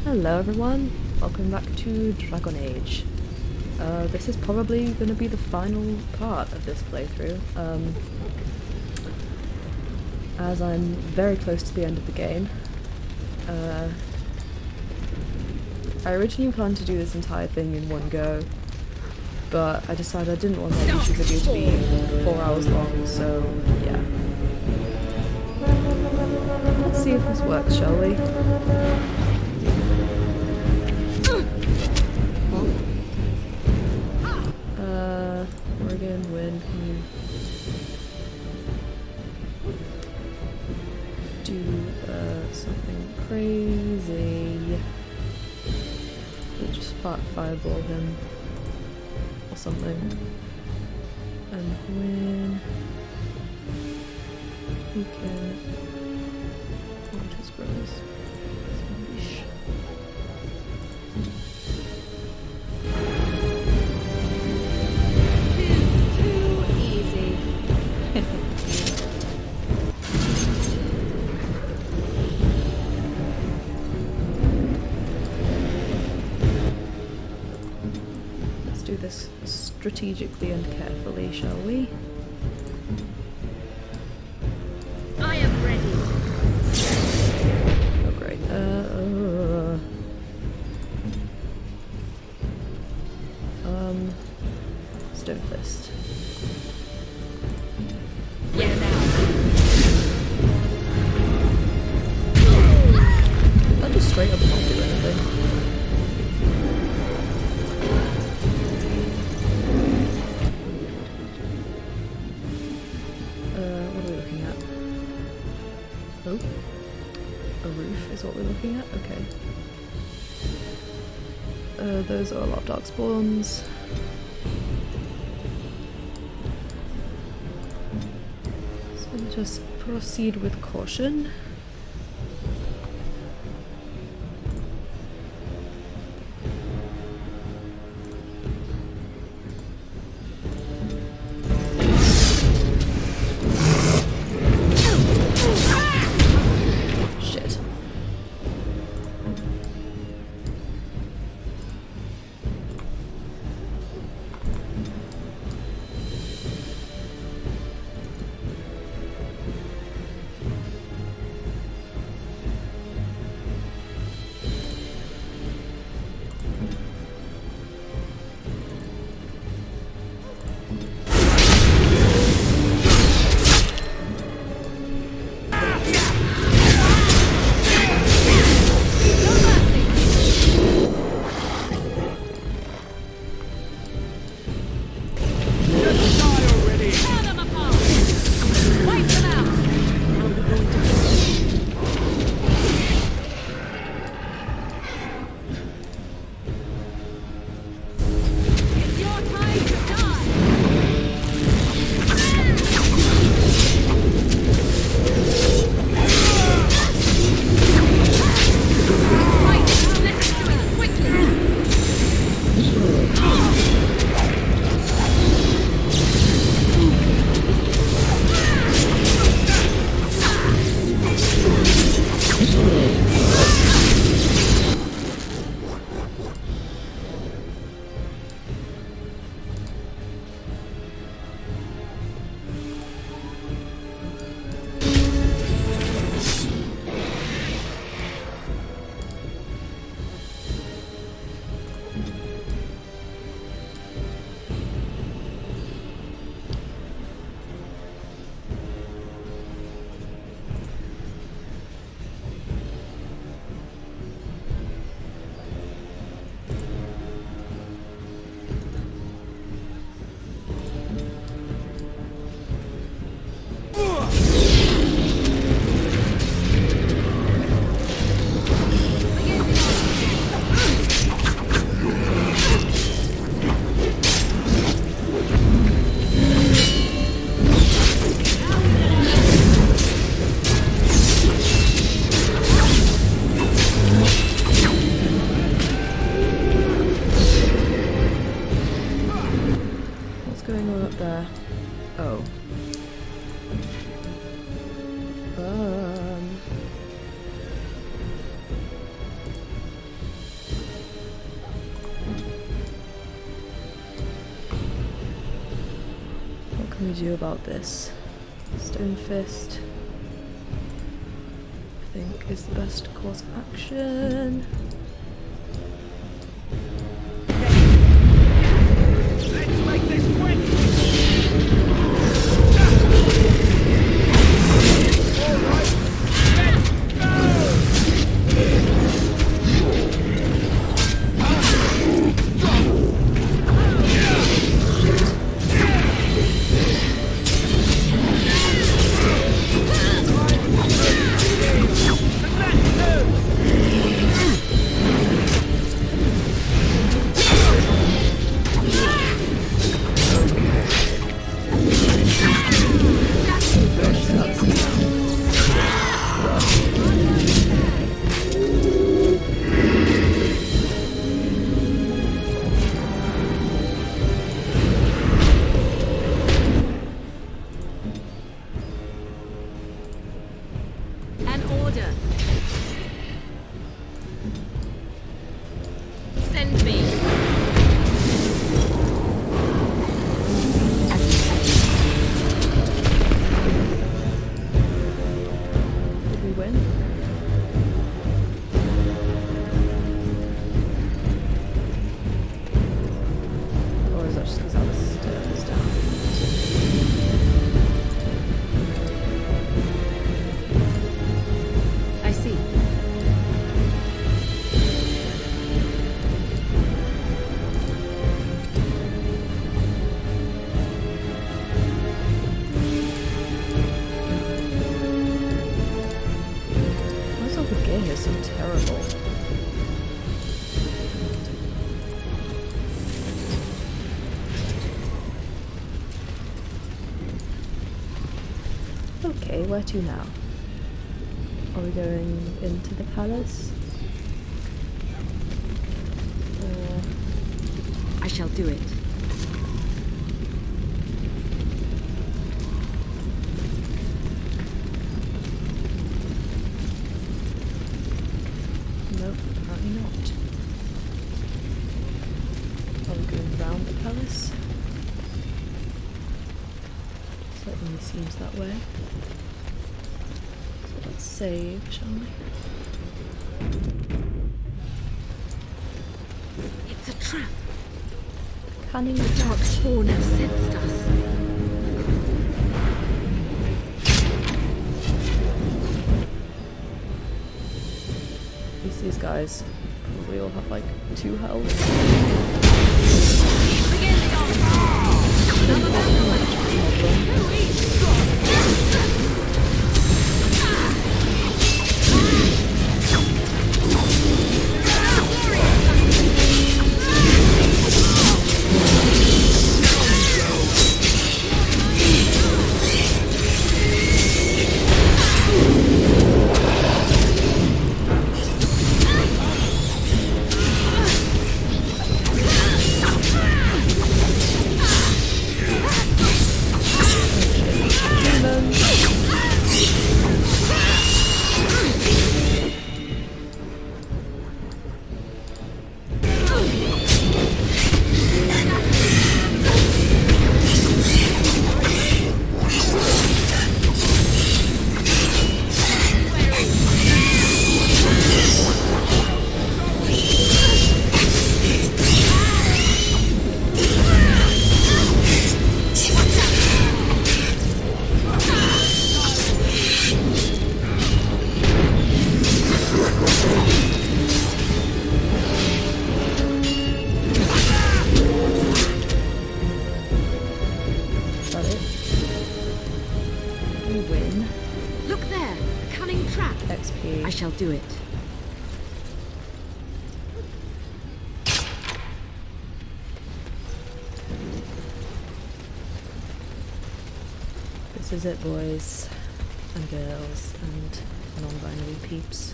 Hello everyone, welcome back to Dragon Age. This is probably going to be the final part of this playthrough, as I'm very close to the end of the game. I originally planned to do this entire thing in one go, but I decided I didn't want that YouTube video to be 4 hours long, so yeah. Let's see if this works, shall we? Morgan, when can you do something crazy? We'll just fireball him or something. And when we can want his grows. Do this strategically and carefully, shall we? I am ready. Oh great. Stone Fist. Yeah, now. Did that just straight up not do anything? What are we looking at? Oh, a roof is what we're looking at? Okay. Those are a lot of dark spawns. So just proceed with caution. we do about this? Stone Fist, I think, is the best course of action. Let's make this quick! Alright, let's go! An order. Send me. Did we win? Or is that just because Alistair is down? I see. Why is all the gear here so terrible? Okay, where to now? Are we going into the palace? Or... I shall do it. Nope, apparently not. Are we going round the palace? Certainly seems that way. So let's save, shall we? It's a trap. Cunning The dark spawn have sensed us. At least these guys probably all have like 2 health. Begin the onslaught. Another vessel. XP. I shall do it. This is it, boys and girls and non-binary peeps.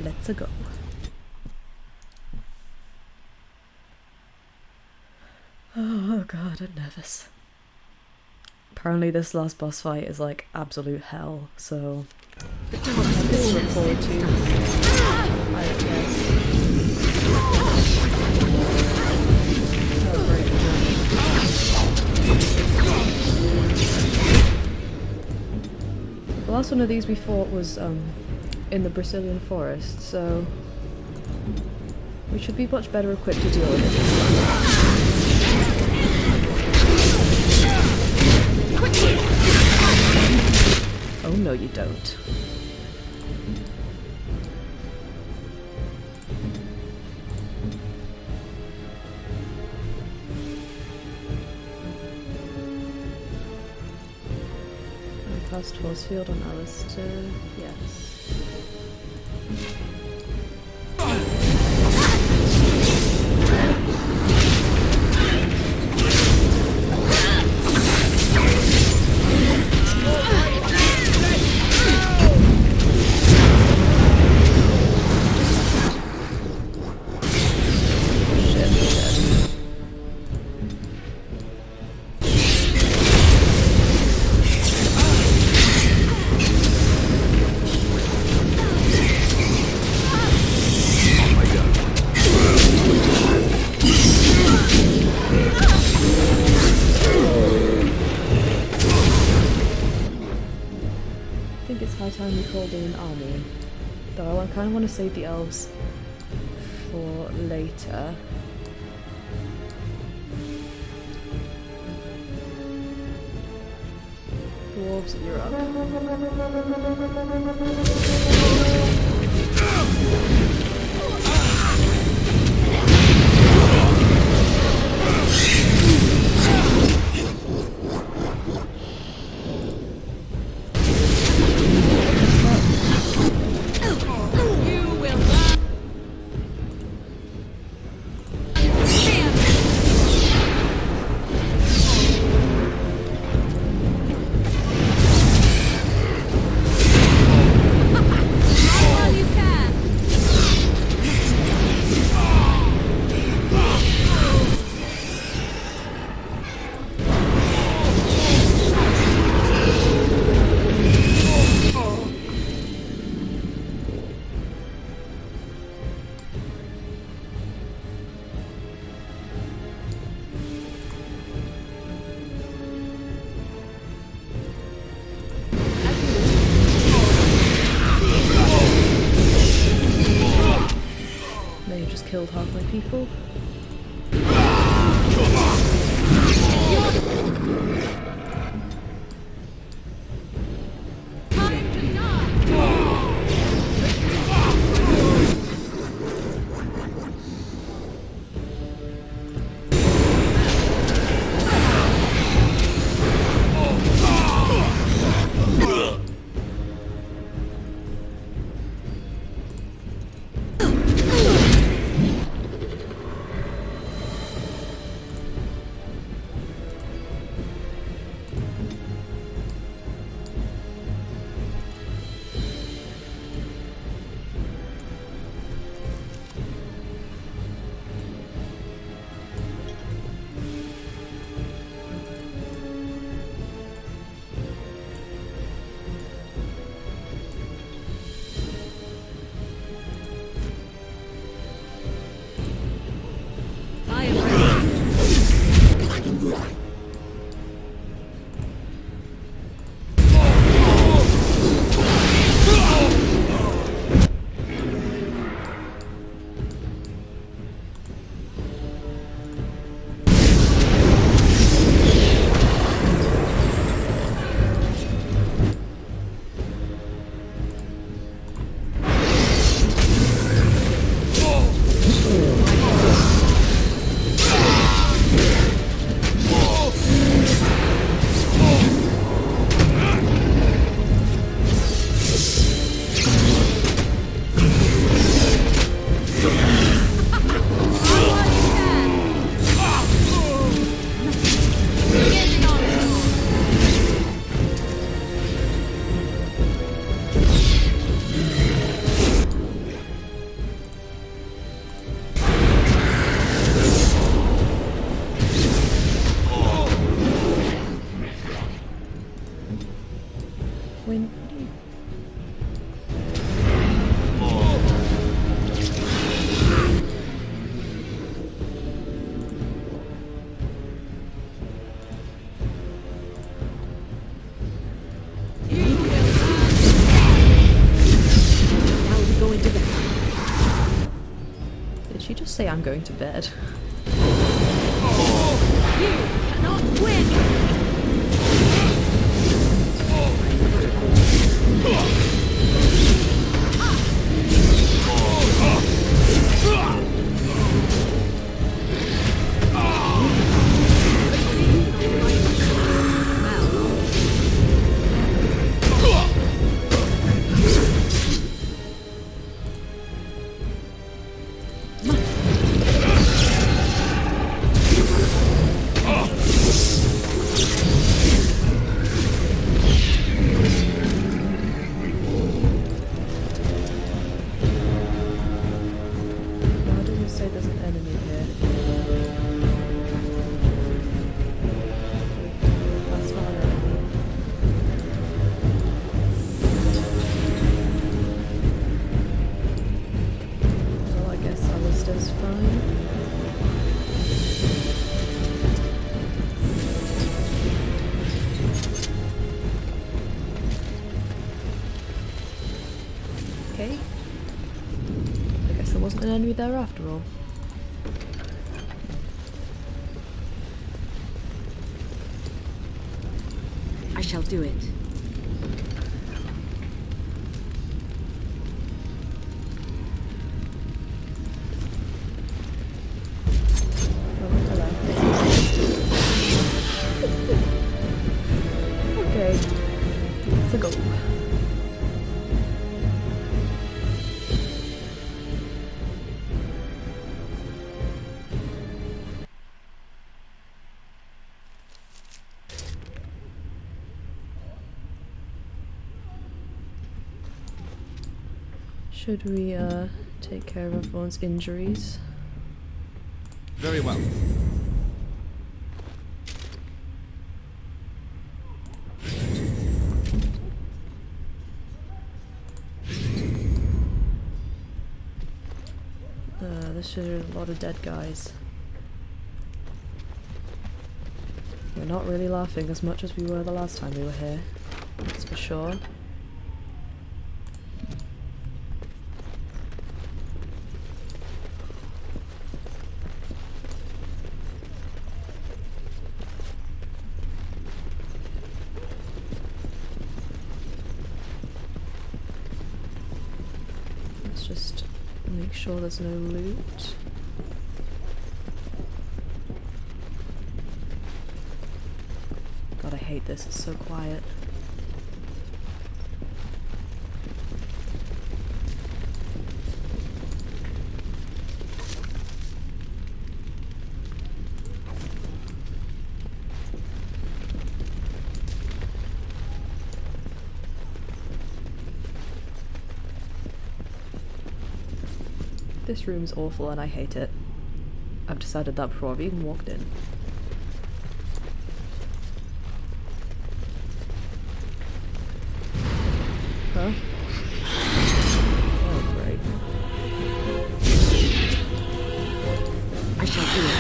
Let's-a go. Oh god, I'm nervous. Apparently this last boss fight is like absolute hell, so The dark I have this to look spawn forward have to. sensed us. I guess. The last one of these we fought was in the Brazilian forest, so we should be much better equipped to deal with it this time. Oh no, you don't. Cast force field on Alistair. Yes. Time we called in an army, though I kind of want to save the elves for later. Dwarves, you're up. Killed half my people. say I'm going to bed. You cannot win! Why does it say there's an enemy here? That's not an enemy. Well, I guess Alistair's fine. Okay. I guess there wasn't an enemy there after all. I shall do it. Oh, hello. Okay. Let's go. Should we take care of everyone's injuries? Very well. This is a lot of dead guys. We're not really laughing as much as we were the last time we were here. That's for sure. Let's just make sure there's no loot. God, I hate this, it's so quiet. This room is awful and I hate it. I've decided that before I've even walked in. Huh? Oh, great. I shall do it.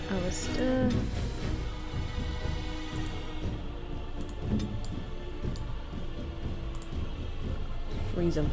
Alistair. Freeze him.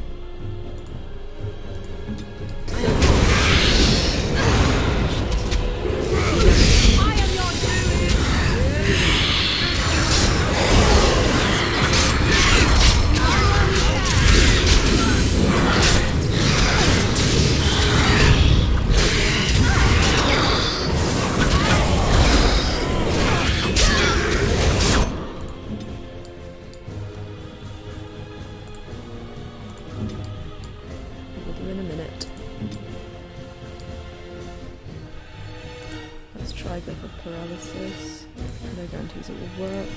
We'll do in a minute. Let's try go for paralysis. No guarantees it will work.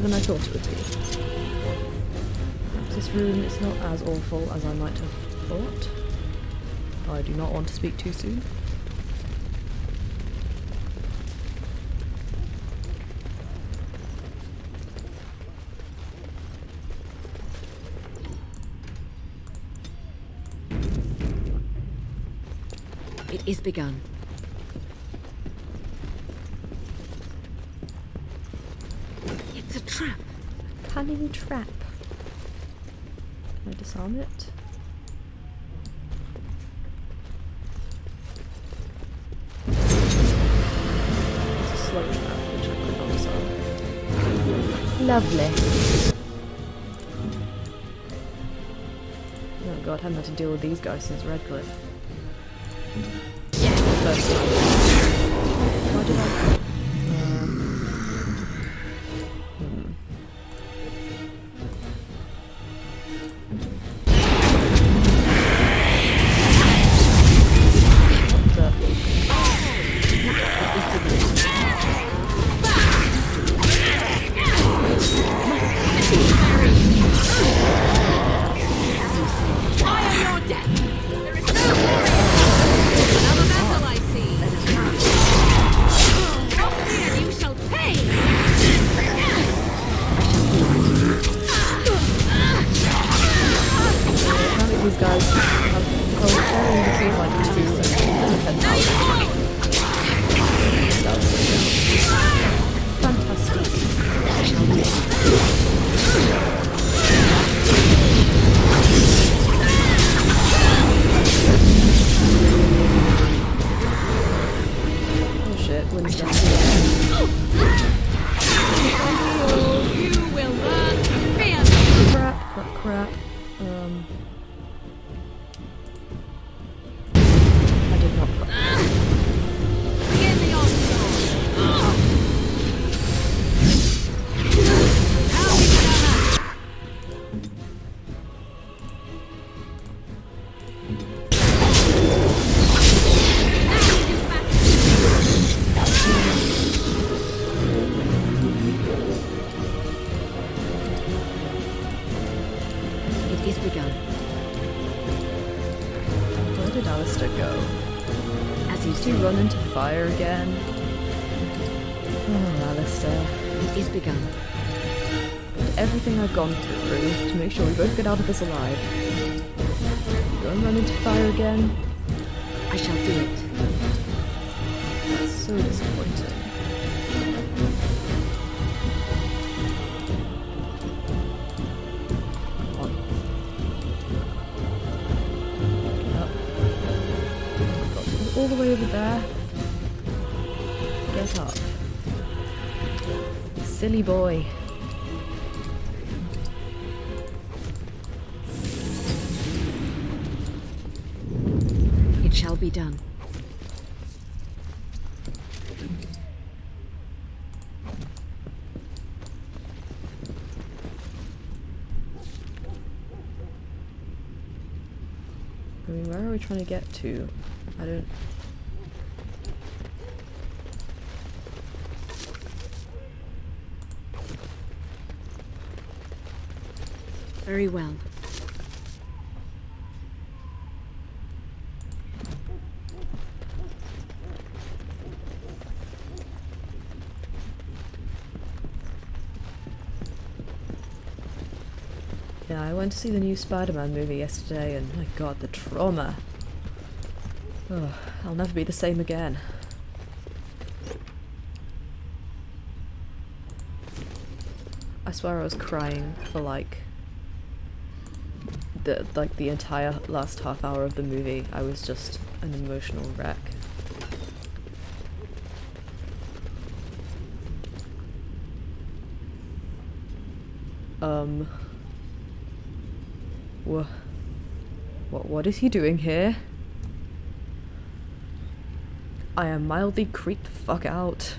easier than I thought it would be. This room is not as awful as I might have thought. I do not want to speak too soon. It is begun. It's a trap. Cunning trap. Can I disarm it? It's a slow trap, which I could not disarm. Lovely. Oh god, I haven't had to deal with these guys since Redcliffe. First time. Why did I... these guys have in between like 2 and 10,000. Fantastic. Oh shit, Winston. You will learn fear. Crap. I did not play. Give me your sword. How we gonna It is begun. Where did Alistair go? As you Did he say, run into fire again? Oh, Alistair. it is begun. Everything I've gone through to make sure we both get out of this alive. Go and run into fire again? I shall do it. That's so disappointing. Come on. Get up. Got to go all the way over there. Get up. Silly boy. It shall be done. I mean, where are we trying to get to? I don't... Very well. Yeah, I went to see the new Spider-Man movie yesterday and my god, the trauma. Ugh, I'll never be the same again. I swear I was crying for like the entire last half hour of the movie. I was just an emotional wreck. What is he doing here? I am mildly creeped the fuck out.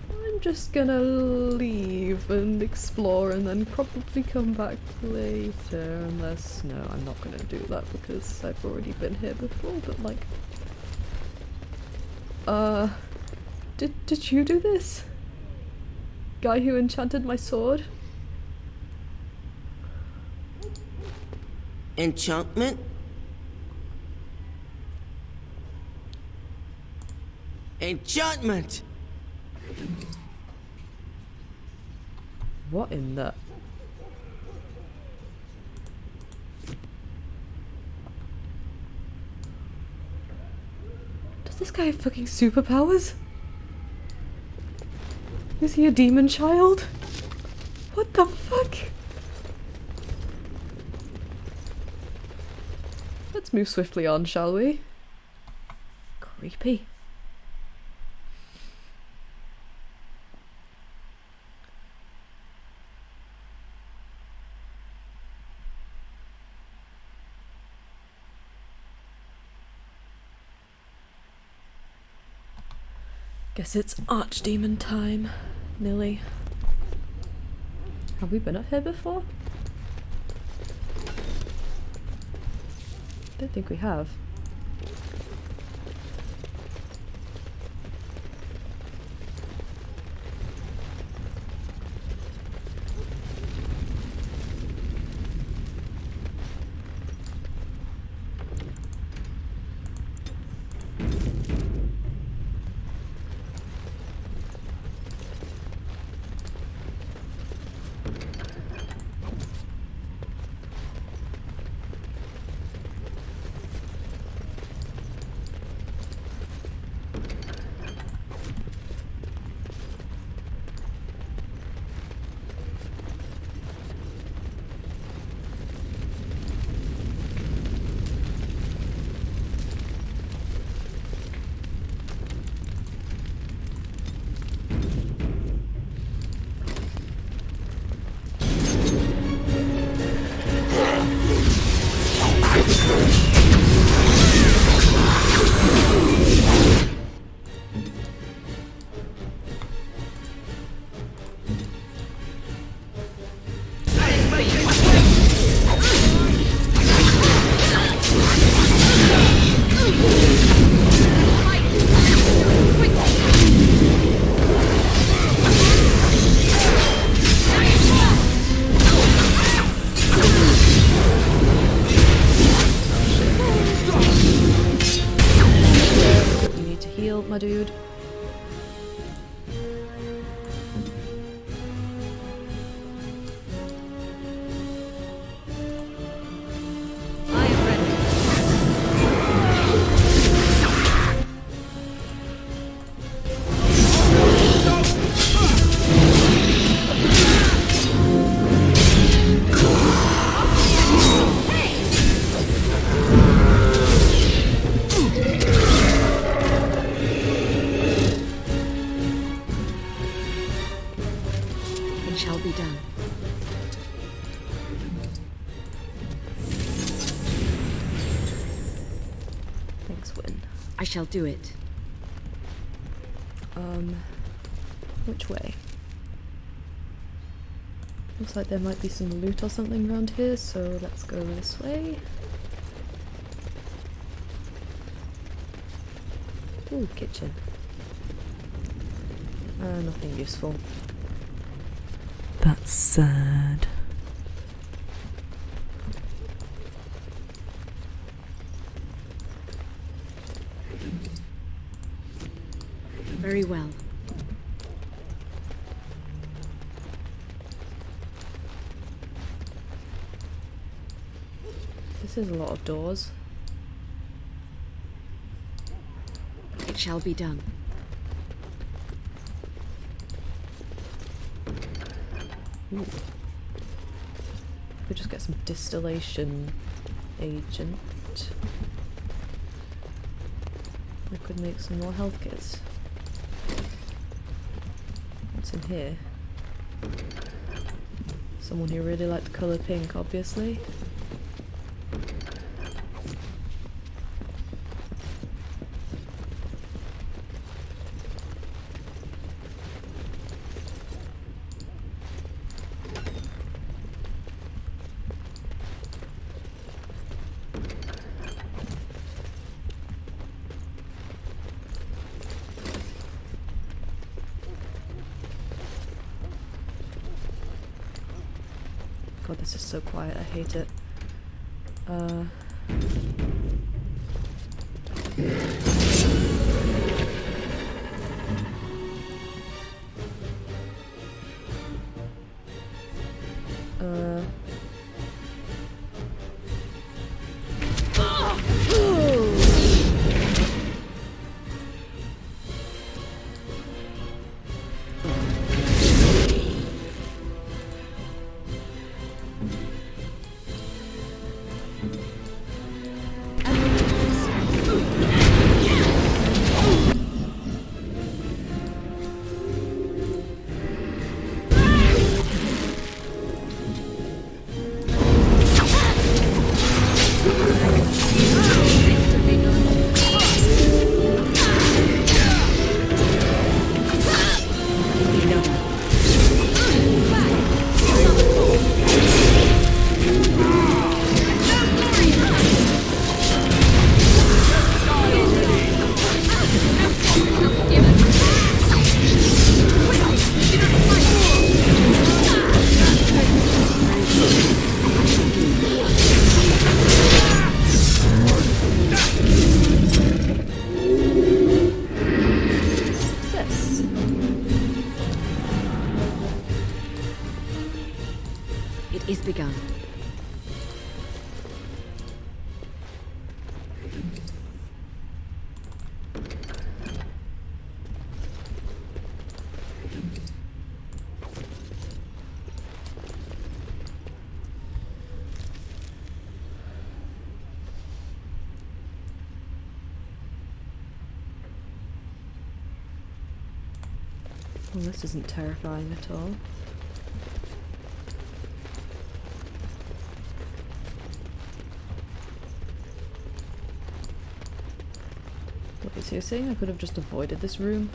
I'm just gonna leave and explore and then probably come back later, unless... no, I'm not gonna do that because I've already been here before, but like... Did you do this? Guy who enchanted my sword? Enchantment? Enchantment! What in the... Does this guy have fucking superpowers? Is he a demon child? What the fuck? Let's move swiftly on, shall we? Creepy. Guess it's archdemon time, Nilly. Have we been up here before? Don't think we have. My dude. I am ready. It shall be done. Thanks, Win. I shall do it. Which way? Looks like there might be some loot or something around here, so let's go this way. Ooh, kitchen. Nothing useful. That's sad. Very well. This is a lot of doors. It shall be done. Ooh. Could just get some distillation agent. I could make some more health kits. What's in here? Someone who really liked the colour pink, obviously. God, this is so quiet. I hate it. It is begun. Well, this isn't terrifying at all. What, so you're saying I could have just avoided this room?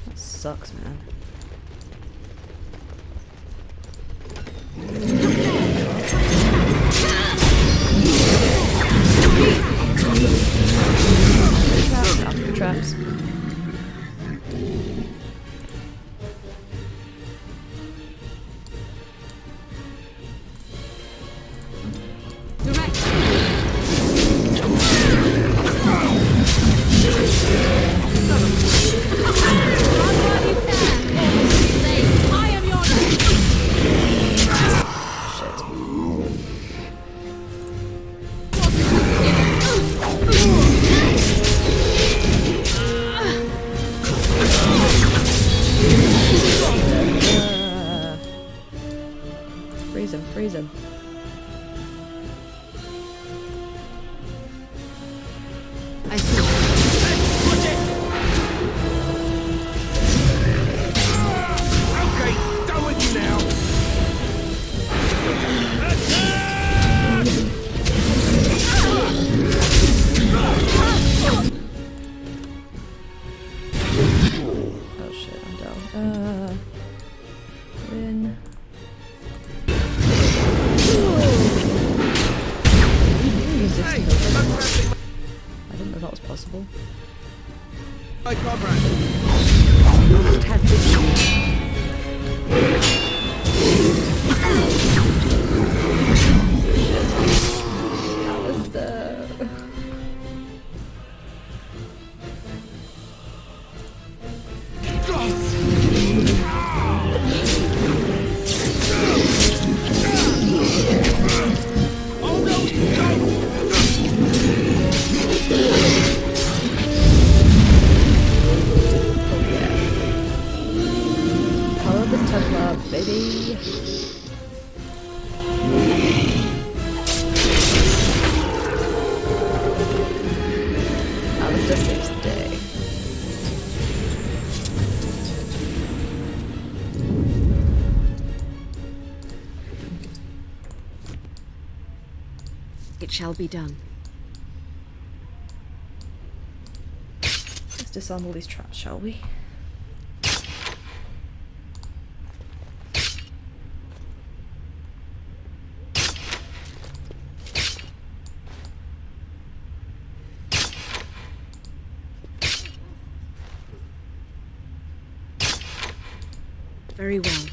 That sucks, man. Traps, after traps. Freeze him. I see. Okay, done with you now. Oh shit, I'm down. Win. I didn't know that was possible. My comrade. Must have this. Alistair. Baby. Alistair saves the day. It shall be done. Let's disarm all these traps, shall we? Very well.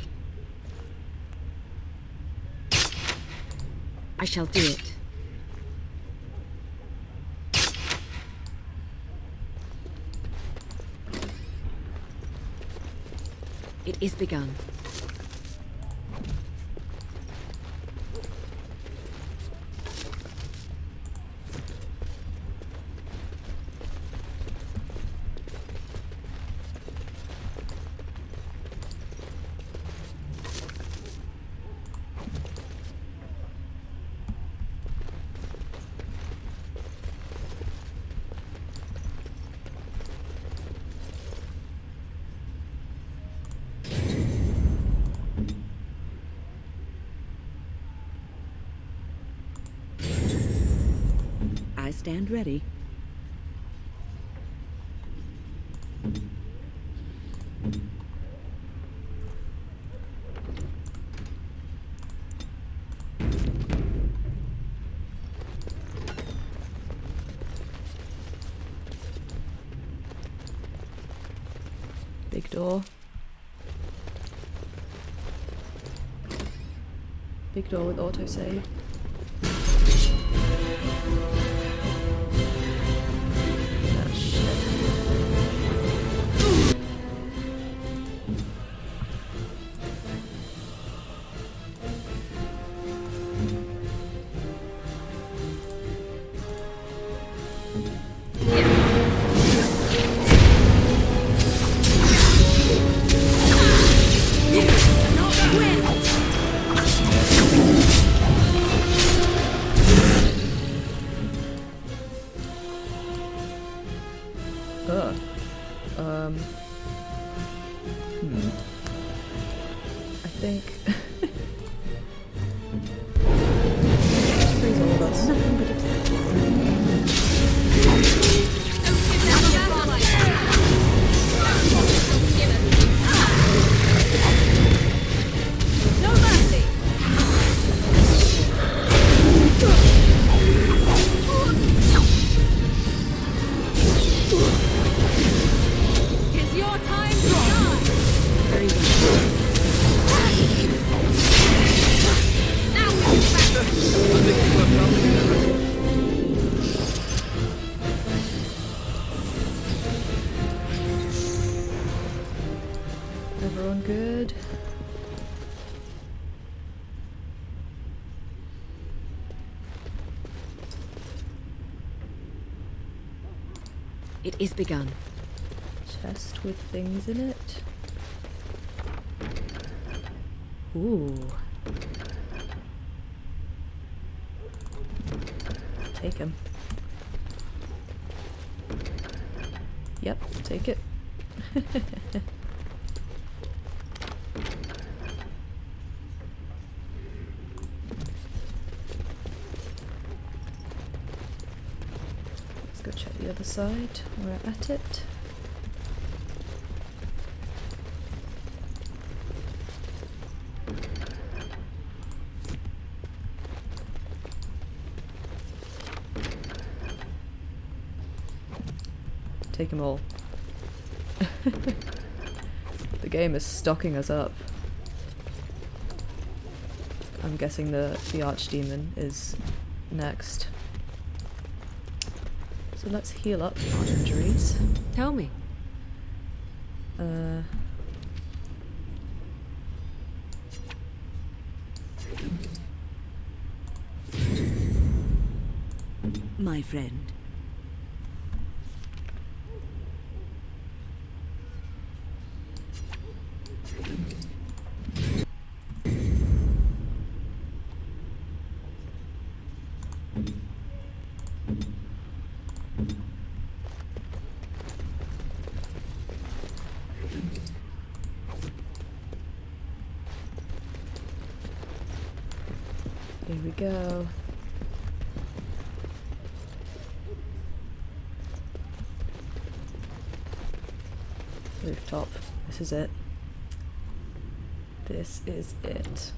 I shall do it. It is begun. I stand ready. Big door. Big door with autosave. Ah, shit. I think just freeze all of us. Nothing but No mercy! It's your time to shine! very well. Now we're back! I think it's worth nothing, isn't it? Everyone good? It is begun. Chest with things in it. Ooh. Take him. Yep, take it. Let's go check the other side. We're at it. Take them all. The game is stocking us up. I'm guessing the archdemon is next. So let's heal up our injuries. Tell me. My friend. Here we go. Rooftop. This is it. This is it.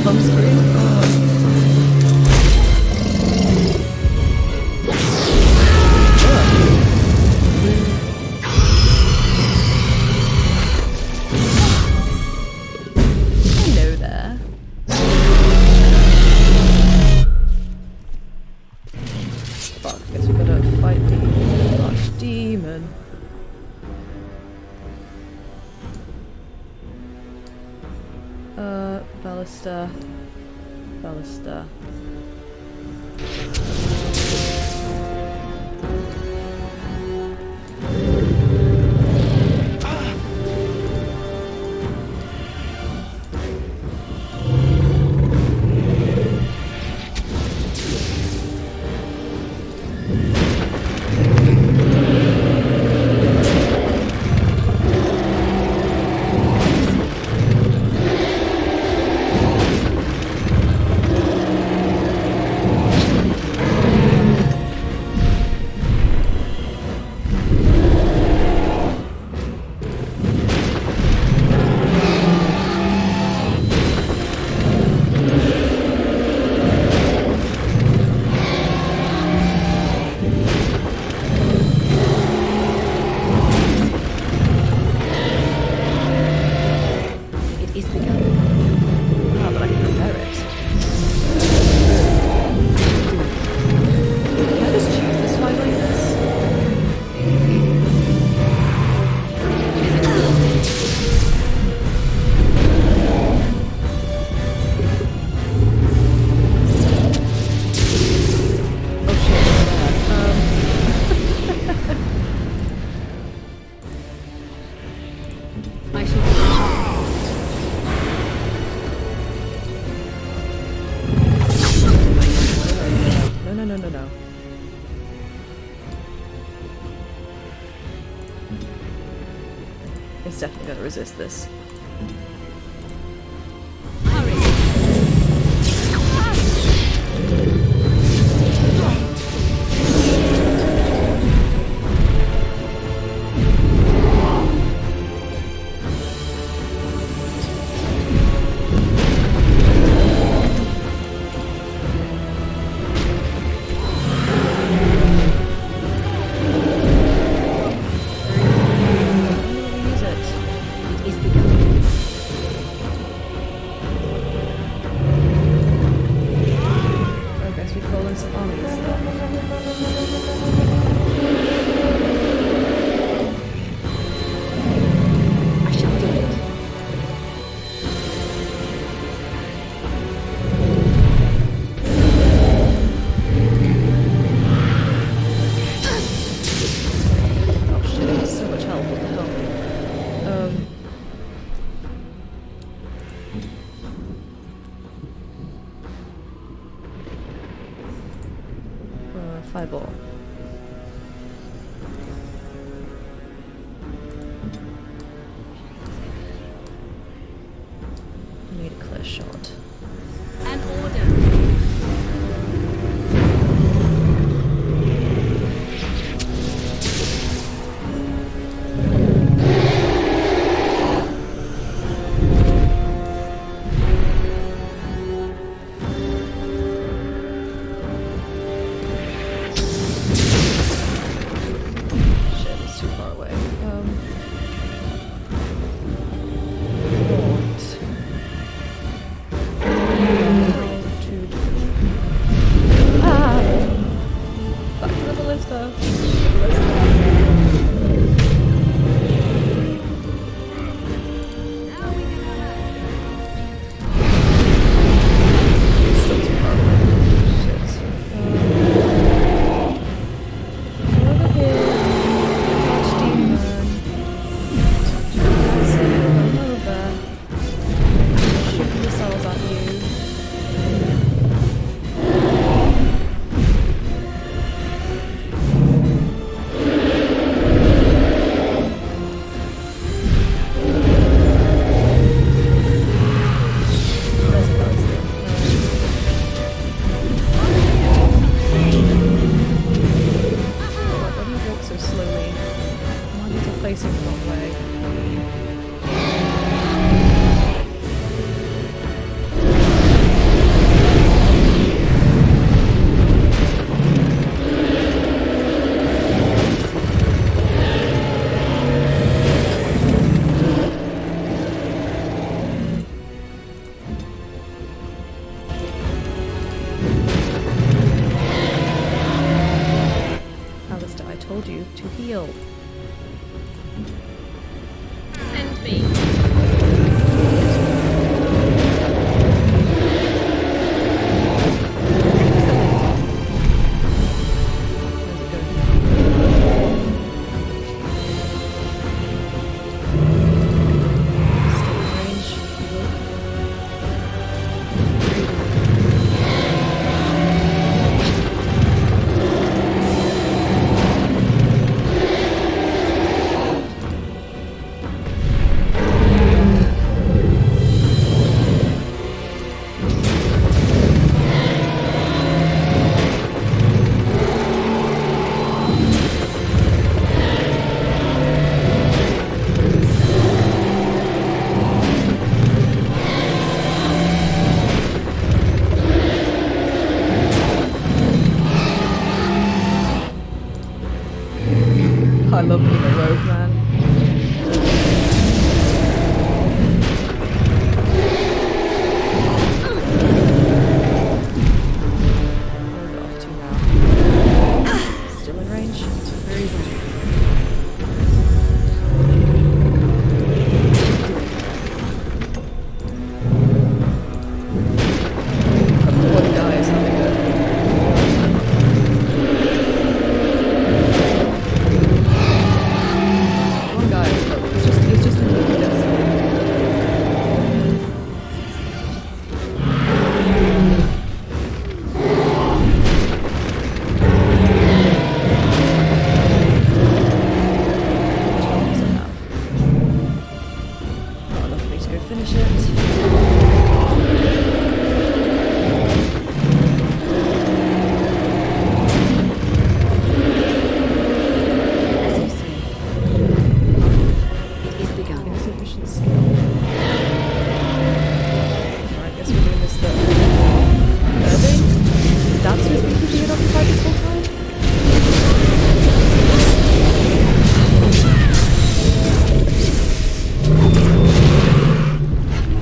home screen. Hello there. Fuck, guess we gotta fight the archdemon. Alistair. Alistair. No. It's definitely gonna resist this. Fireball. Need a clear shot. An order.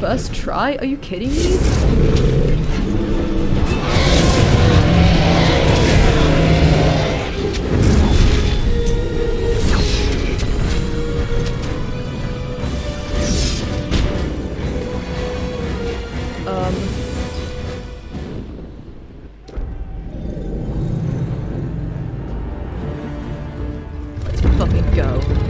first try? Are you kidding me? Let's fucking go.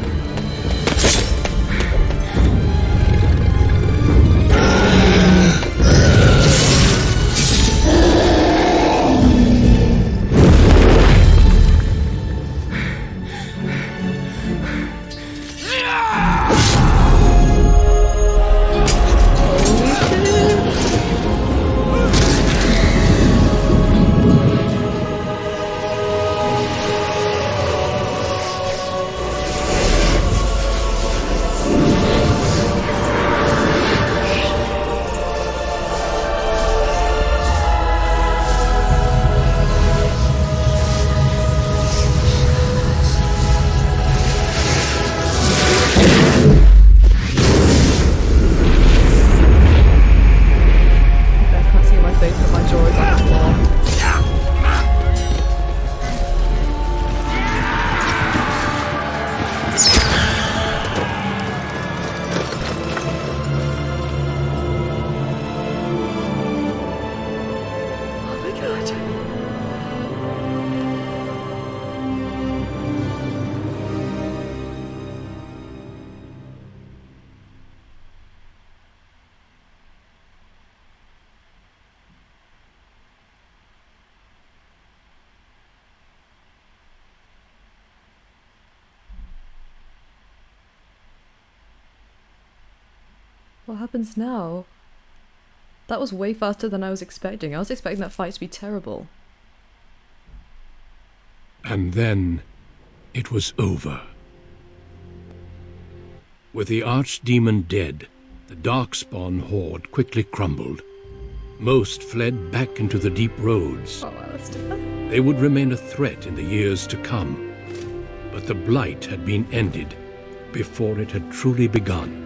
What happens now? That was way faster than I was expecting. I was expecting that fight to be terrible. And then it was over. With the archdemon dead, the darkspawn horde quickly crumbled. Most fled back into the deep roads. Oh, Alistair. They would remain a threat in the years to come. But the blight had been ended before it had truly begun.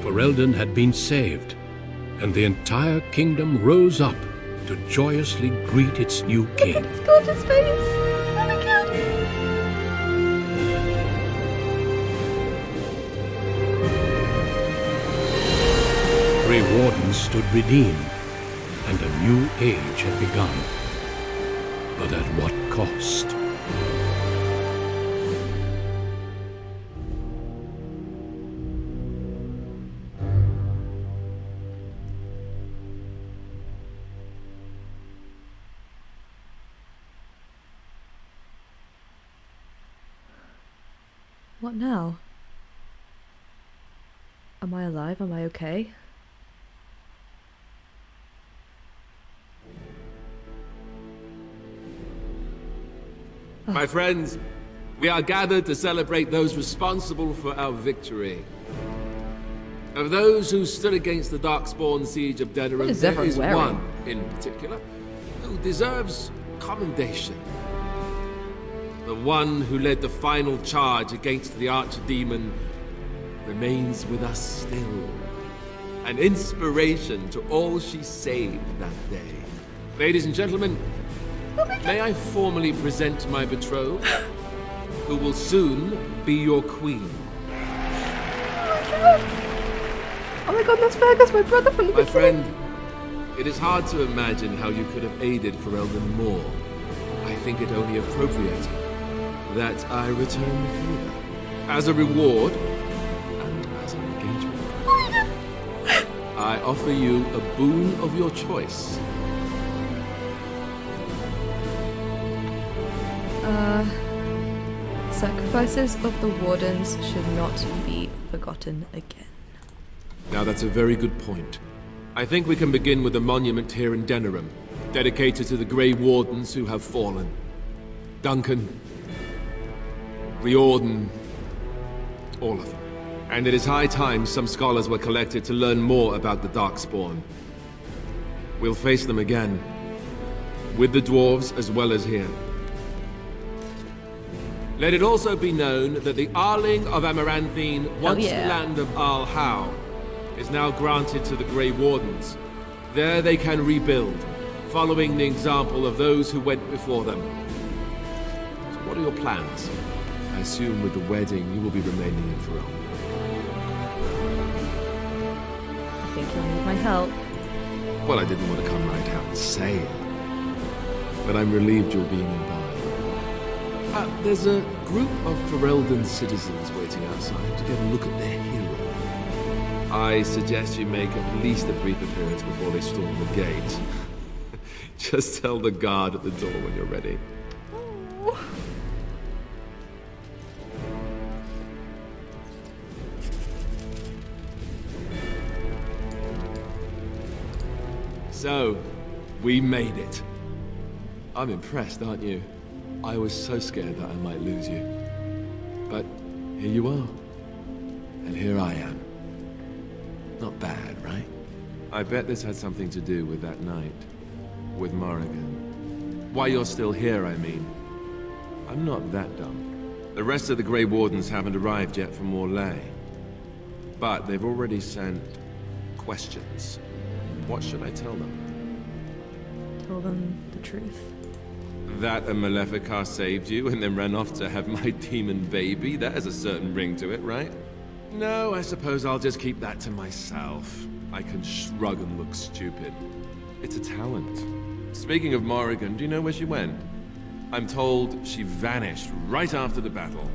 Ferelden had been saved, and the entire kingdom rose up to joyously greet its new king. Look at his gorgeous face! Oh my god! Grey Wardens stood redeemed, and a new age had begun. But at what cost? What now? Am I alive? Am I okay? My friends, we are gathered to celebrate those responsible for our victory. Of those who stood against the Darkspawn siege of Denerim, What is there everyone is wearing? one in particular who deserves commendation. The one who led the final charge against the archdemon remains with us still. An inspiration to all she saved that day. Ladies and gentlemen, may I formally present my betrothed, who will soon be your queen. Oh my god, that's Fergus, my brother from the My beginning. friend, it is hard to imagine how you could have aided Ferelden more. I think it only appropriate that I return the favor. As a reward, and as an engagement. I offer you a boon of your choice. Sacrifices of the Wardens should not be forgotten again. Now that's a very good point. I think we can begin with a monument here in Denerim, dedicated to the Grey Wardens who have fallen. Duncan, Riordan, all of them. And it is high time some scholars were collected to learn more about the Darkspawn. We'll face them again, with the dwarves as well as here. Let it also be known that the Arling of Amaranthine, once yeah. the land of Al-How, is now granted to the Grey Wardens. There they can rebuild, following the example of those who went before them. So what are your plans? I assume with the wedding you will be remaining in Ferelden. I think you'll need my help. Well, I didn't want to come right out and say it, but I'm relieved you'll be nearby. There's a group of Ferelden citizens waiting outside to get a look at their hero. I suggest you make at least a brief appearance before they storm the gate. Just tell the guard at the door when you're ready. So, we made it. I'm impressed, aren't you? I was so scared that I might lose you. But here you are. And here I am. Not bad, right? I bet this had something to do with that night. With Morrigan. Why you're still here, I mean. I'm not that dumb. The rest of the Grey Wardens haven't arrived yet from Morlaix. But they've already sent questions. What should I tell them? Tell them the truth. That a Maleficar saved you and then ran off to have my demon baby? That has a certain ring to it, right? No, I suppose I'll just keep that to myself. I can shrug and look stupid. It's a talent. Speaking of Morrigan, do you know where she went? I'm told she vanished right after the battle.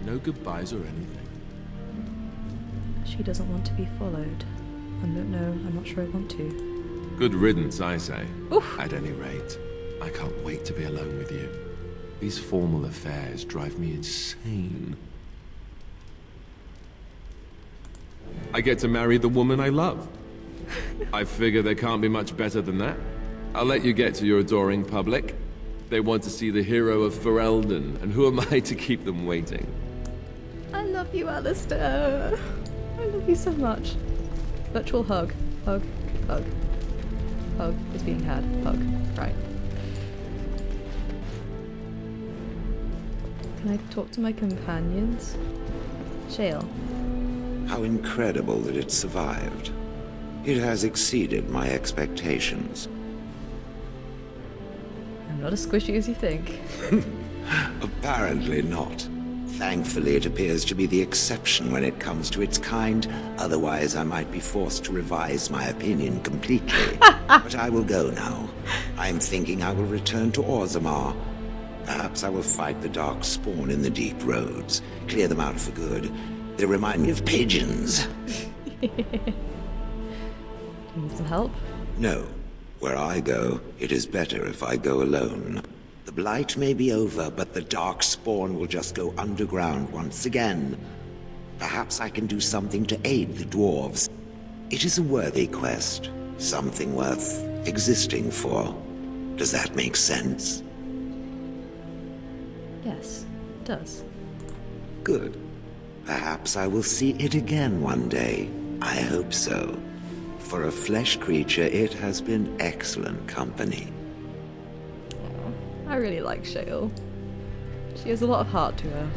No goodbyes or anything. She doesn't want to be followed. I'm not sure I want to. Good riddance, I say. Oof. At any rate, I can't wait to be alone with you. These formal affairs drive me insane. I get to marry the woman I love. I figure there can't be much better than that. I'll let you get to your adoring public. They want to see the hero of Ferelden, and who am I to keep them waiting? I love you, Alistair. I love you so much. Virtual hug. Hug. Hug. Hug is being had. Hug. Right. Can I talk to my companions? Shale. How incredible that it survived. It has exceeded my expectations. I'm not as squishy as you think. Apparently not. Thankfully, it appears to be the exception when it comes to its kind. Otherwise, I might be forced to revise my opinion completely. But I will go now. I'm thinking I will return to Orzammar. Perhaps I will fight the Dark Spawn in the deep roads. Clear them out for good. They remind me of pigeons. Do you need some help? No. Where I go, it is better if I go alone. The Blight may be over, but the Dark Spawn will just go underground once again. Perhaps I can do something to aid the dwarves. It is a worthy quest. Something worth existing for. Does that make sense? Yes, it does. Good. Perhaps I will see it again one day. I hope so. For a flesh creature, it has been excellent company. I really like Shale. She has a lot of heart to her.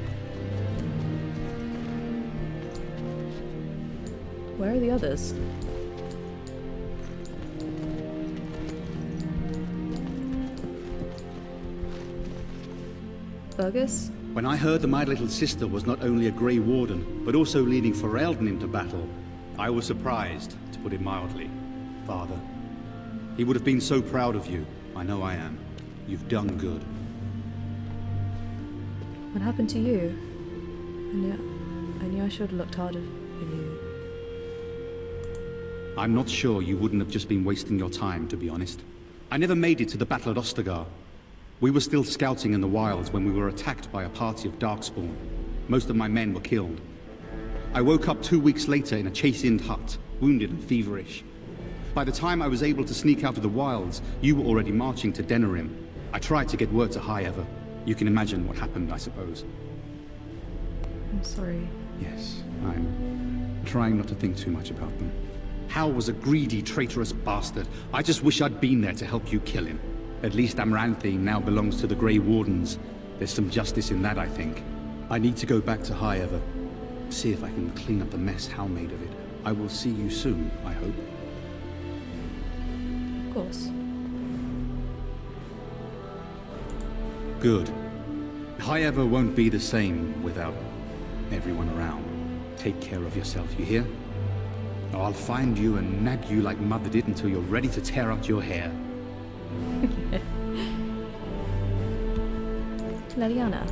Where are the others? Fergus? When I heard that my little sister was not only a Grey Warden, but also leading Ferelden into battle, I was surprised, to put it mildly. Father, he would have been so proud of you. I know I am. You've done good. What happened to you? I knew I should have looked harder for you. I'm not sure you wouldn't have just been wasting your time, to be honest. I never made it to the battle at Ostagar. We were still scouting in the wilds when we were attacked by a party of Darkspawn. Most of my men were killed. I woke up 2 weeks later in a chase-in hut, wounded and feverish. By the time I was able to sneak out of the wilds, you were already marching to Denerim. I tried to get word to High Ever. You can imagine what happened, I suppose. I'm sorry. Yes, I'm trying not to think too much about them. Hal was a greedy, traitorous bastard. I just wish I'd been there to help you kill him. At least Amaranthine now belongs to the Grey Wardens. There's some justice in that, I think. I need to go back to High Ever. See if I can clean up the mess Hal made of it. I will see you soon, I hope. Of course. Good. High Ever won't be the same without everyone around. Take care of yourself, you hear? Or I'll find you and nag you like Mother did until you're ready to tear out your hair. Leliana.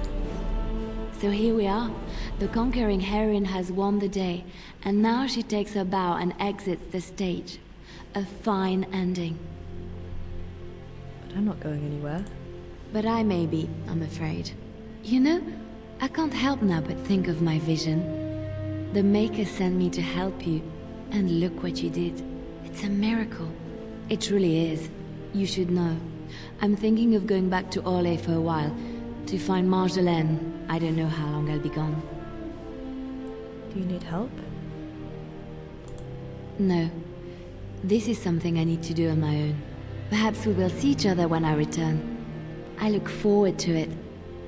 So here we are. The conquering heroine has won the day, and now she takes her bow and exits the stage. A fine ending. But I'm not going anywhere. But I may be, I'm afraid. You know, I can't help now but think of my vision. The Maker sent me to help you, and look what you did. It's a miracle. It truly is. You should know. I'm thinking of going back to Orlais for a while, to find Marjolaine. I don't know how long I'll be gone. Do you need help? No. This is something I need to do on my own. Perhaps we will see each other when I return. I look forward to it.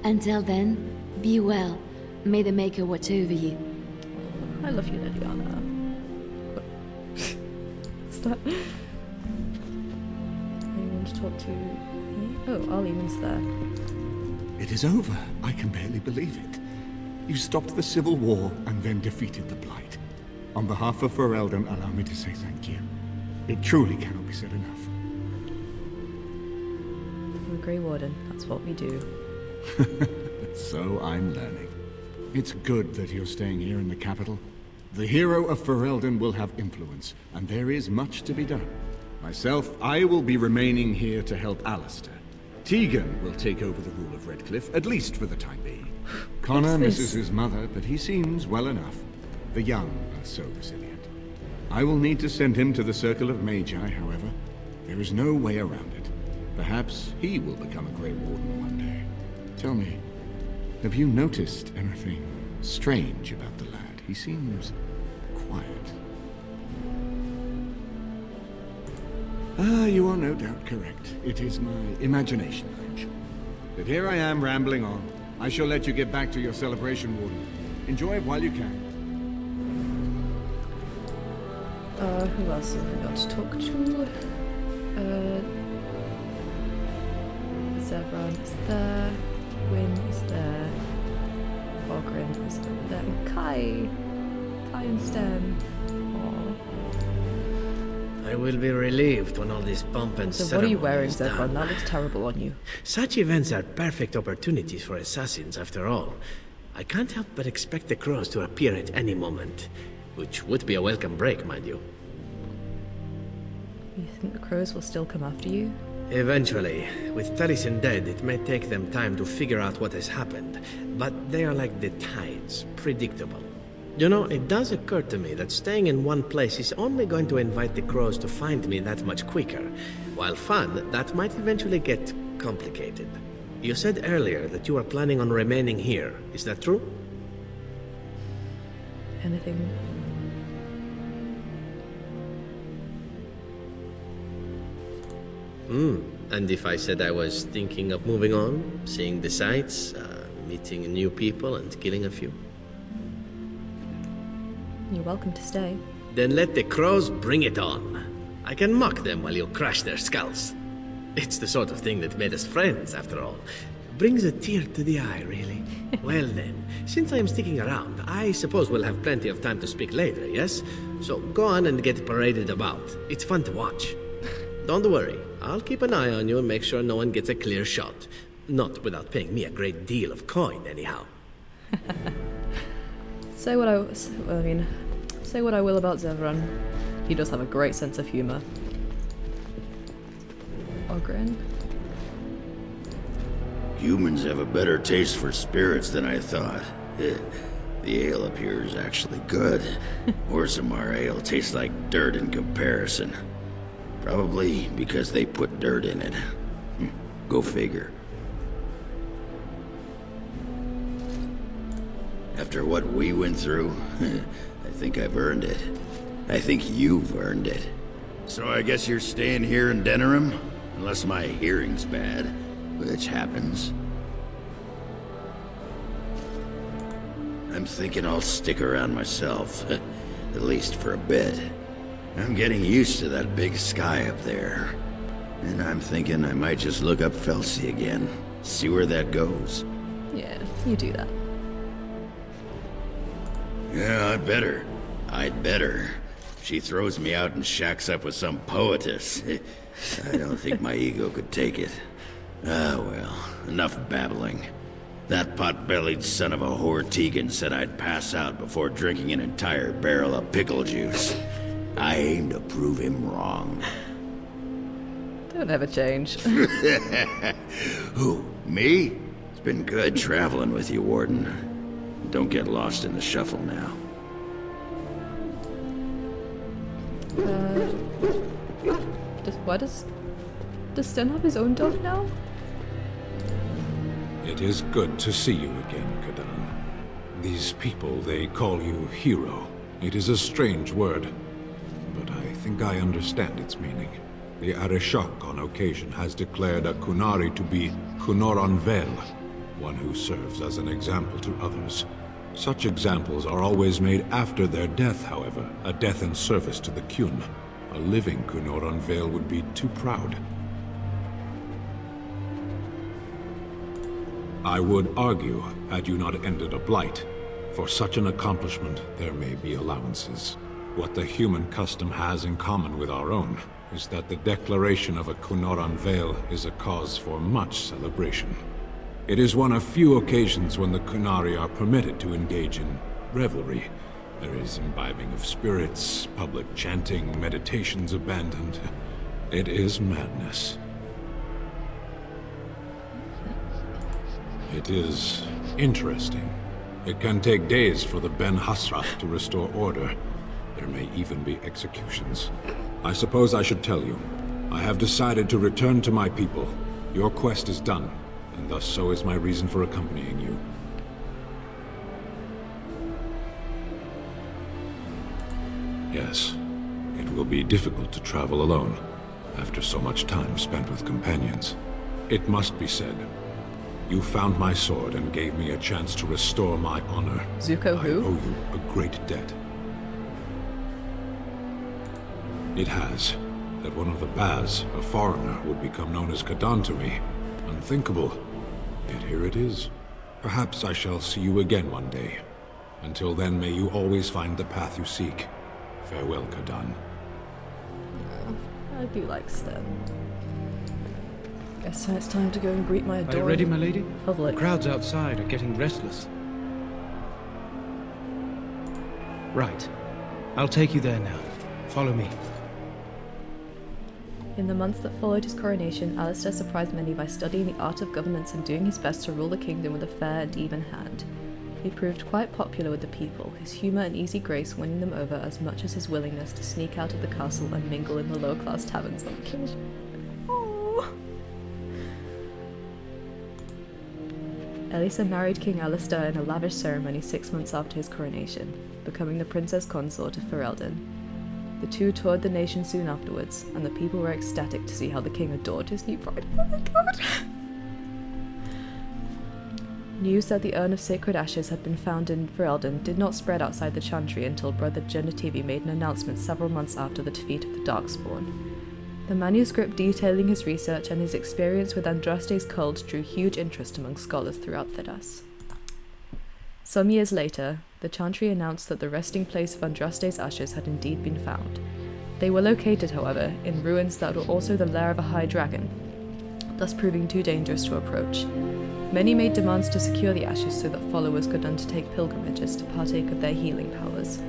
Until then, be well. May the Maker watch over you. I love you, Leliana. Is that... Anyone to talk to? Oh, Arlene's there. It is over. I can barely believe it. You stopped the Civil War and then defeated the Blight. On behalf of Ferelden, allow me to say thank you. It truly cannot be said enough. I'm a Grey Warden. That's what we do. So I'm learning. It's good that you're staying here in the capital. The hero of Ferelden will have influence, and there is much to be done. Myself, I will be remaining here to help Alistair. Tegan will take over the rule of Redcliffe, at least for the time being. Connor misses his mother, but he seems well enough. The young are so resilient. I will need to send him to the Circle of Magi, however. There is no way around it. Perhaps he will become a Grey Warden one day. Tell me, have you noticed anything strange about the lad? He seems quiet. Ah, you are no doubt correct. It is my imagination, I'm sure. But here I am rambling on. I shall let you get back to your celebration, Warden. Enjoy it while you can. Who else have we got to talk to? Zevran is there. Wynn is there. Ogren is over there. And Kai and Stem. I will be relieved when all this pomp and So what are you ceremony wearing, is Zevran? done. That looks terrible on you. Such events are perfect opportunities for assassins, after all. I can't help but expect the crows to appear at any moment, which would be a welcome break, mind you. You think the crows will still come after you? Eventually. With Taliesin dead, it may take them time to figure out what has happened, but they are like the tides, predictable. You know, it does occur to me that staying in one place is only going to invite the crows to find me that much quicker. While fun, that might eventually get complicated. You said earlier that you are planning on remaining here. Is that true? Anything? And if I said I was thinking of moving on, seeing the sights, meeting new people and killing a few? You're welcome to stay. Then let the crows bring it on. I can mock them while you crush their skulls. It's the sort of thing that made us friends, after all. Brings a tear to the eye, really. Well then, since I am sticking around, I suppose we'll have plenty of time to speak later, yes? So go on and get paraded about. It's fun to watch. Don't worry, I'll keep an eye on you and make sure no one gets a clear shot. Not without paying me a great deal of coin, anyhow. Say what I will about Zevran. He does have a great sense of humor. Ogren? Humans have a better taste for spirits than I thought. The ale up here is actually good. Orzammar ale tastes like dirt in comparison. Probably because they put dirt in it. Go figure. After what we went through, I think I've earned it. I think you've earned it. So I guess you're staying here in Denerim? Unless my hearing's bad, which happens. I'm thinking I'll stick around myself. At least for a bit. I'm getting used to that big sky up there. And I'm thinking I might just look up Felsi again. See where that goes. Yeah, you do that. Yeah, I'd better. She throws me out and shacks up with some poetess. I don't think my ego could take it. Ah, well, enough babbling. That pot-bellied son of a whore Tegan said I'd pass out before drinking an entire barrel of pickle juice. I aim to prove him wrong. Don't ever change. Who, me? It's been good traveling with you, Warden. Don't get lost in the shuffle now. Does Sten have his own dog now? It is good to see you again, Kadan. These people, they call you hero. It is a strange word, but I think I understand its meaning. The Arishok on occasion has declared a Kunari to be Kunoran Vel, one who serves as an example to others. Such examples are always made after their death, however, a death in service to the Kyun. A living Kunoran Vel would be too proud. I would argue, had you not ended a blight, for such an accomplishment there may be allowances. What the human custom has in common with our own is that the declaration of a Kunoran Vel is a cause for much celebration. It is one of few occasions when the Kunari are permitted to engage in revelry. There is imbibing of spirits, public chanting, meditations abandoned. It is madness. It is interesting. It can take days for the Ben Hasrath to restore order. There may even be executions. I suppose I should tell you. I have decided to return to my people. Your quest is done, and thus so is my reason for accompanying you. Yes, it will be difficult to travel alone, after so much time spent with companions. It must be said, you found my sword and gave me a chance to restore my honor. Zuko who? I owe you a great debt. It has. That one of the Baz, a foreigner, would become known as Kadan to me. Unthinkable. Yet here it is. Perhaps I shall see you again one day. Until then, may you always find the path you seek. Farewell, Kadan. I do like Sten. Guess it's time to go and greet my adoring Are you ready, my lady? public. The crowds outside are getting restless. Right. I'll take you there now. Follow me. In the months that followed his coronation, Alistair surprised many by studying the art of governance and doing his best to rule the kingdom with a fair and even hand. He proved quite popular with the people, his humour and easy grace winning them over as much as his willingness to sneak out of the castle and mingle in the low-class taverns on occasion. Aww. Elisa married King Alistair in a lavish ceremony 6 months after his coronation, becoming the princess consort of Ferelden. The two toured the nation soon afterwards, and the people were ecstatic to see how the king adored his new bride. Oh my god! News that the urn of sacred ashes had been found in Ferelden did not spread outside the Chantry until Brother Genetivi made an announcement several months after the defeat of the Darkspawn. The manuscript detailing his research and his experience with Andraste's cult drew huge interest among scholars throughout Thedas. Some years later, the Chantry announced that the resting place of Andraste's ashes had indeed been found. They were located, however, in ruins that were also the lair of a high dragon, thus proving too dangerous to approach. Many made demands to secure the ashes so that followers could undertake pilgrimages to partake of their healing powers.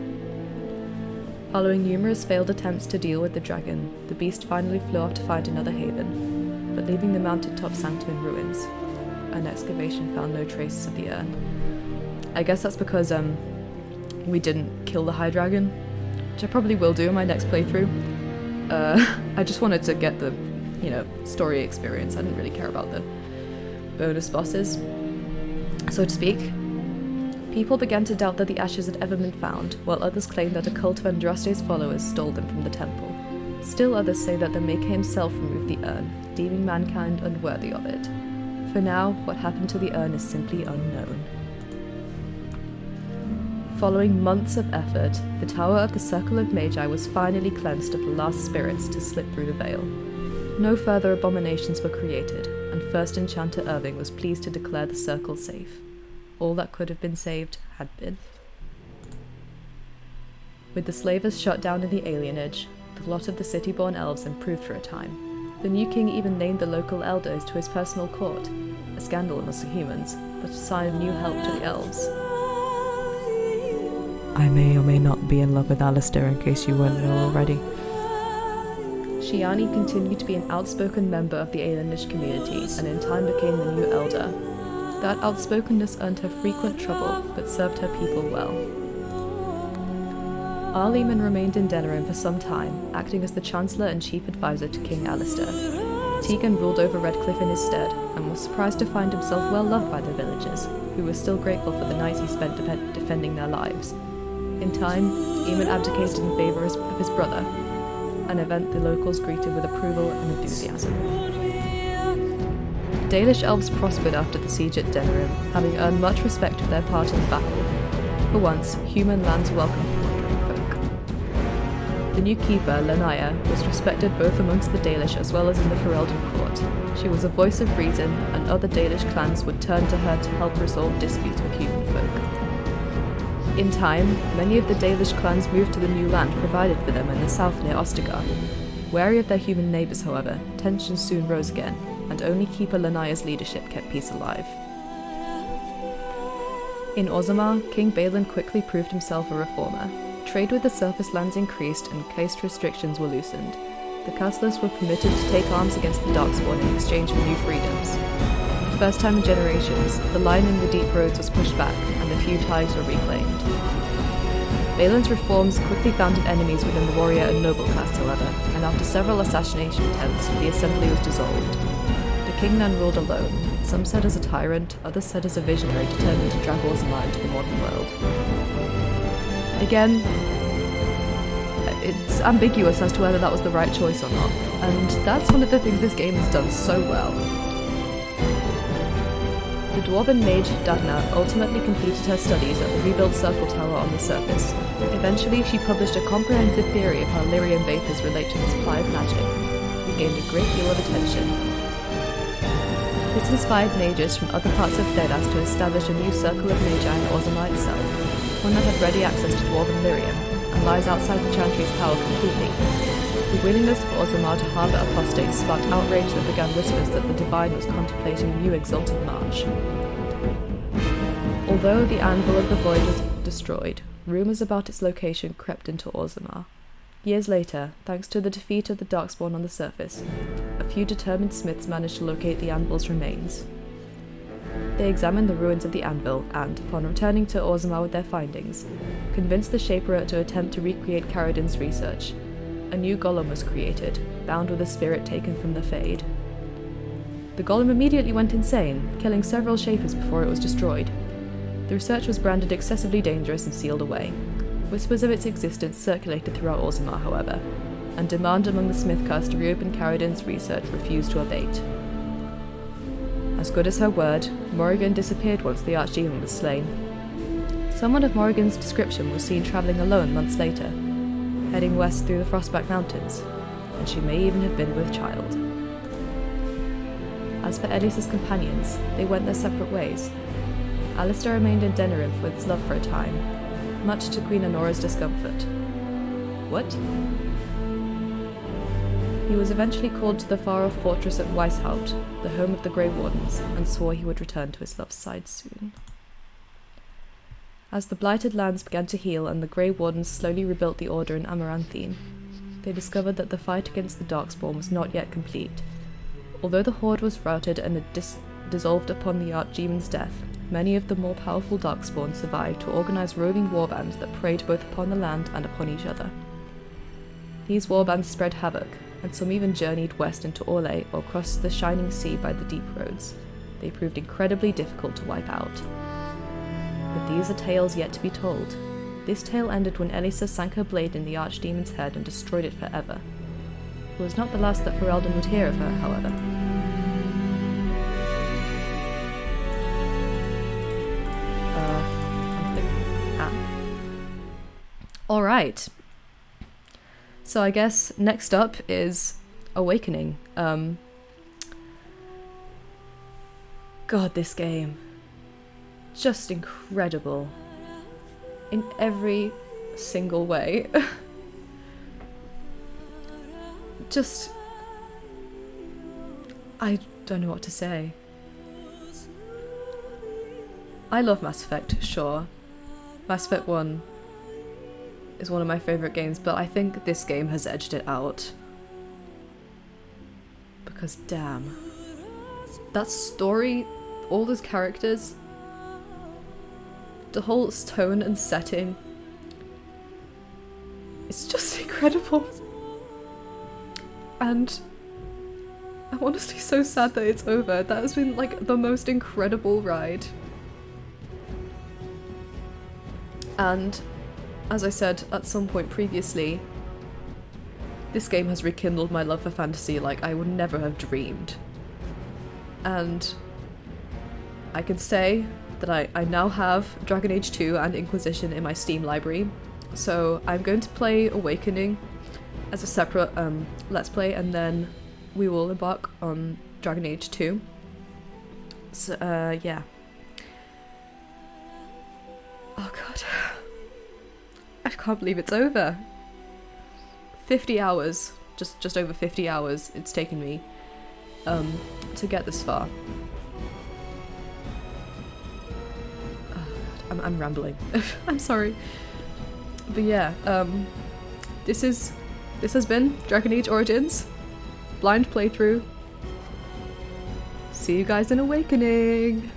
Following numerous failed attempts to deal with the dragon, the beast finally flew off to find another haven, but leaving the mountaintop sanctum in ruins. An excavation found no traces of the urn. I guess that's because we didn't kill the high dragon, which I probably will do in my next playthrough. I just wanted to get the, story experience. I didn't really care about the bonus bosses, so to speak. People began to doubt that the ashes had ever been found, while others claimed that a cult of Andraste's followers stole them from the temple. Still others say that the Maker himself removed the urn, deeming mankind unworthy of it. For now, what happened to the urn is simply unknown. Following months of effort, the Tower of the Circle of Magi was finally cleansed of the last spirits to slip through the veil. No further abominations were created, and First Enchanter Irving was pleased to declare the circle safe. All that could have been saved had been. With the slavers shut down in the alienage, the lot of the city-born elves improved for a time. The new king even named the local elders to his personal court, a scandal amongst the humans, but a sign of new help to the elves. I may or may not be in love with Alistair, in case you weren't know already. Shiani continued to be an outspoken member of the alienage community, and in time became the new elder. That outspokenness earned her frequent trouble, but served her people well. Arleman remained in Denerim for some time, acting as the Chancellor and Chief Advisor to King Alistair. Tegan ruled over Redcliffe in his stead, and was surprised to find himself well loved by the villagers, who were still grateful for the nights he spent defending their lives. In time, Eamon abdicated in favour of his brother, an event the locals greeted with approval and enthusiasm. The Dalish elves prospered after the siege at Denerim, having earned much respect for their part in the battle. For once, human lands welcomed the new keeper, Lanaya, was respected both amongst the Dalish as well as in the Ferelden court. She was a voice of reason, and other Dalish clans would turn to her to help resolve disputes with human folk. In time, many of the Dalish clans moved to the new land provided for them in the south near Ostagar. Wary of their human neighbours, however, tensions soon rose again, and only keeper Lanaya's leadership kept peace alive. In Orzammar, King Balin quickly proved himself a reformer. Trade with the surface lands increased and caste restrictions were loosened. The castless were permitted to take arms against the Darkspawn in exchange for new freedoms. For the first time in generations, the line in the deep roads was pushed back, and a few ties were reclaimed. Balin's reforms quickly founded enemies within the warrior and noble caste, however, and after several assassination attempts, the assembly was dissolved. The king then ruled alone, some said as a tyrant, others said as a visionary determined to drag Orzammar into the modern world. Again, it's ambiguous as to whether that was the right choice or not, and that's one of the things this game has done so well. The dwarven mage Dagna ultimately completed her studies at the rebuilt Circle Tower on the surface. Eventually, she published a comprehensive theory of how Lyrian vapors relate to the supply of magic. It gained a great deal of attention. This inspired mages from other parts of Thedas to establish a new Circle of Magi in Orzammar itself, one that had ready access to dwarven Lyrium, and lies outside the Chantry's power completely. The willingness of Orzammar to harbour apostates sparked outrage that began whispers that the Divine was contemplating a new exalted march. Although the Anvil of the Void was destroyed, rumours about its location crept into Orzammar. Years later, thanks to the defeat of the Darkspawn on the surface, a few determined smiths managed to locate the Anvil's remains. They examined the ruins of the Anvil and, upon returning to Orzammar with their findings, convinced the Shaperer to attempt to recreate Caradin's research. A new golem was created, bound with a spirit taken from the Fade. The golem immediately went insane, killing several Shapers before it was destroyed. The research was branded excessively dangerous and sealed away. Whispers of its existence circulated throughout Orzammar, however, and demand among the Smith caste to reopen Caradin's research refused to abate. As good as her word, Morrigan disappeared once the Archdemon was slain. Someone of Morrigan's description was seen travelling alone months later, heading west through the Frostback Mountains, and she may even have been with child. As for Elisa's companions, they went their separate ways. Alistair remained in Denerim with his love for a time, much to Queen Honora's discomfort. What? He was eventually called to the far-off fortress at Weishaupt, the home of the Grey Wardens, and swore he would return to his love's side soon. As the blighted lands began to heal and the Grey Wardens slowly rebuilt the Order in Amaranthine, they discovered that the fight against the Darkspawn was not yet complete. Although the Horde was routed and dissolved upon the Archdemon's death, many of the more powerful Darkspawn survived to organise roving warbands that preyed both upon the land and upon each other. These warbands spread havoc, and some even journeyed west into Orlais or crossed the Shining Sea by the deep roads. They proved incredibly difficult to wipe out. But these are tales yet to be told. This tale ended when Elisa sank her blade in the Archdemon's head and destroyed it forever. It was not the last that Ferelden would hear of her, however. Alright. So I guess next up is Awakening. God, this game. Just incredible. In every single way. Just... I don't know what to say. I love Mass Effect, sure. Mass Effect 1 is one of my favourite games, but I think this game has edged it out. Because damn. That story, all those characters, the whole tone and setting, it's just incredible. And I'm honestly so sad that it's over. That has been like the most incredible ride. And as I said at some point previously, this game has rekindled my love for fantasy like I would never have dreamed. And I can say that I now have Dragon Age 2 and Inquisition in my Steam library, so I'm going to play Awakening as a separate Let's Play, and then we will embark on Dragon Age 2. So, yeah. Oh god. I can't believe it's over. 50 hours, just over 50 hours it's taken me to get this far. Oh god, I'm rambling. I'm sorry. But yeah, this has been Dragon Age Origins. Blind playthrough. See you guys in Awakening!